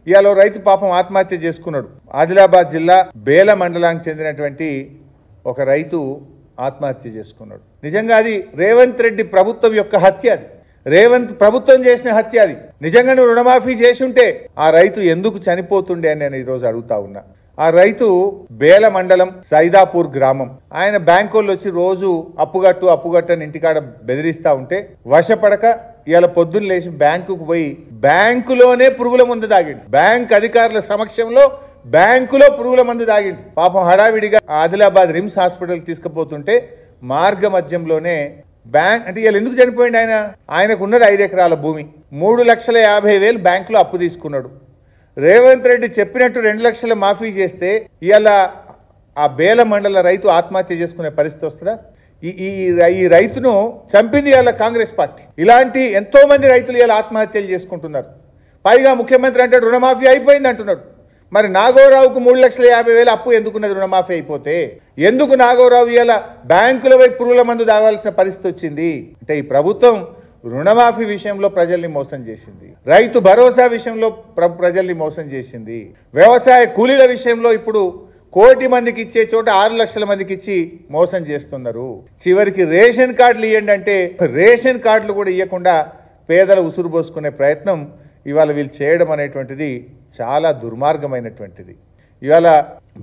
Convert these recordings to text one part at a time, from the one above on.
ఇయాలో రైతు పాపం ఆత్మహత్య చేసుకున్నాడు. ఆదిలాబాద్ జిల్లా బేల మండలానికి చెందినటువంటి ఒక రైతు ఆత్మహత్య చేసుకున్నాడు. నిజంగా అది రేవంత్ రెడ్డి ప్రభుత్వం యొక్క హత్య. అది రేవంత్ ప్రభుత్వం చేసిన హత్య. అది నిజంగా నువ్వు రుణమాఫీ చేసి ఉంటే ఆ రైతు ఎందుకు చనిపోతుండే అని నేను ఈరోజు అడుగుతా ఉన్నా. ఆ రైతు బేల మండలం సైదాపూర్ గ్రామం. ఆయన బ్యాంకు వచ్చి రోజు అప్పుగట్టని ఇంటికాడ బెదిరిస్తా ఉంటే వశపడక ఇవాళ పొద్దున్న లేచి బ్యాంకుకు పోయి బ్యాంకులోనే పురుగుల మందు తాగిండు. బ్యాంక్ అధికారుల సమక్షంలో బ్యాంకులో పురుగుల మందు తాగిండు. పాపం హడావిడిగా ఆదిలాబాద్ రిమ్స్ హాస్పిటల్ తీసుకుపోతుంటే మార్గ మధ్యంలోనే బ్యాంక్ అంటే ఇవాళ ఎందుకు చనిపోయింది ఆయనకు ఉన్నది 5 ఎకరాల భూమి. 3,50,000 బ్యాంకులో అప్పు తీసుకున్నాడు. రేవంత్ రెడ్డి చెప్పినట్టు 2 లక్షలు మాఫీ చేస్తే ఇవాళ ఆ బేల మండల రైతు ఆత్మహత్య చేసుకునే పరిస్థితి వస్తుందా? ఈ రైతును చంపింది ఇవాళ కాంగ్రెస్ పార్టీ. ఇలాంటి ఎంతో మంది రైతులు ఇవాళ ఆత్మహత్యలు చేసుకుంటున్నారు. పైగా ముఖ్యమంత్రి అంటే రుణమాఫీ అయిపోయింది అంటున్నాడు. మరి నాగోరావుకు 3,50,000 అప్పు ఎందుకున్నది? రుణమాఫీ అయిపోతే ఎందుకు నాగోరావు ఇవాళ బ్యాంకుల వైపు పురుగుల మందు తాగాల్సిన పరిస్థితి వచ్చింది? అంటే ఈ ప్రభుత్వం రుణమాఫీ విషయంలో ప్రజల్ని మోసం చేసింది. రైతు భరోసా విషయంలో ప్రజల్ని మోసం చేసింది. వ్యవసాయ కూలీల విషయంలో ఇప్పుడు 1 కోటి మందికి ఇచ్చే చోట 6 లక్షల మందికి ఇచ్చి మోసం చేస్తున్నారు. చివరికి రేషన్ కార్డులు ఇవ్వండి అంటే రేషన్ కార్డులు కూడా ఇవ్వకుండా పేదల ఉసురు పోసుకునే ప్రయత్నం ఇవాళ వీళ్ళు చేయడం అనేటువంటిది చాలా దుర్మార్గమైనటువంటిది. ఇవాళ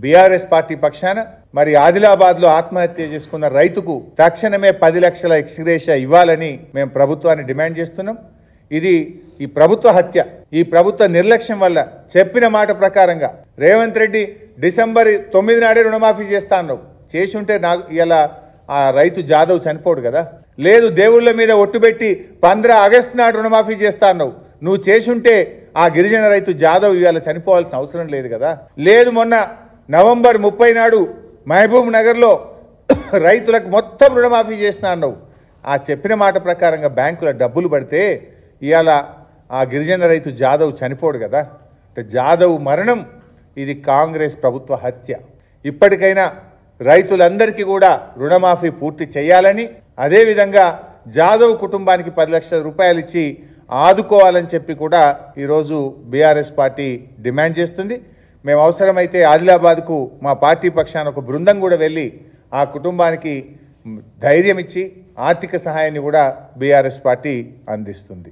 బీఆర్ఎస్ పార్టీ పక్షాన మరి ఆదిలాబాద్లో ఆత్మహత్య చేసుకున్న రైతుకు తక్షణమే 10 లక్షల ఎక్స్గ్రేషియా ఇవ్వాలని మేము ప్రభుత్వాన్ని డిమాండ్ చేస్తున్నాం. ఇది ఈ ప్రభుత్వ హత్య, ఈ ప్రభుత్వ నిర్లక్ష్యం వల్ల చెప్పిన మాట ప్రకారంగా రేవంత్ రెడ్డి డిసెంబర్ 9 నాడే రుణమాఫీ చేస్తా అన్నావు. చేసి ఉంటే ఇలా ఆ రైతు జాదవ్ చనిపోడు కదా. లేదు దేవుళ్ళ మీద ఒట్టుబెట్టి 15 ఆగస్టు నాడు రుణమాఫీ చేస్తా అన్నావు. నువ్వు చేసి ఉంటే ఆ గిరిజన రైతు జాదవ్ ఇవాళ చనిపోవాల్సిన అవసరం లేదు కదా. లేదు మొన్న నవంబర్ 30 నాడు మహబూబ్ నగర్లో రైతులకు మొత్తం రుణమాఫీ చేసిన అన్నావు. ఆ చెప్పిన మాట ప్రకారంగా బ్యాంకుల డబ్బులు పడితే ఇవాళ ఆ గిరిజన రైతు జాదవ్ చనిపోడు కదా. అంటే జాదవ్ మరణం ఇది కాంగ్రెస్ ప్రభుత్వ హత్య. ఇప్పటికైనా రైతులందరికీ కూడా రుణమాఫీ పూర్తి చేయాలని, అదేవిధంగా జాదవ్ కుటుంబానికి 10 లక్షల రూపాయలు ఇచ్చి ఆదుకోవాలని చెప్పి కూడా ఈరోజు బీఆర్ఎస్ పార్టీ డిమాండ్ చేస్తుంది. మేము అవసరమైతే ఆదిలాబాద్కు మా పార్టీ పక్షాన ఒక బృందం కూడా వెళ్ళి ఆ కుటుంబానికి ధైర్యం ఇచ్చి ఆర్థిక సహాయాన్ని కూడా బీఆర్ఎస్ పార్టీ అందిస్తుంది.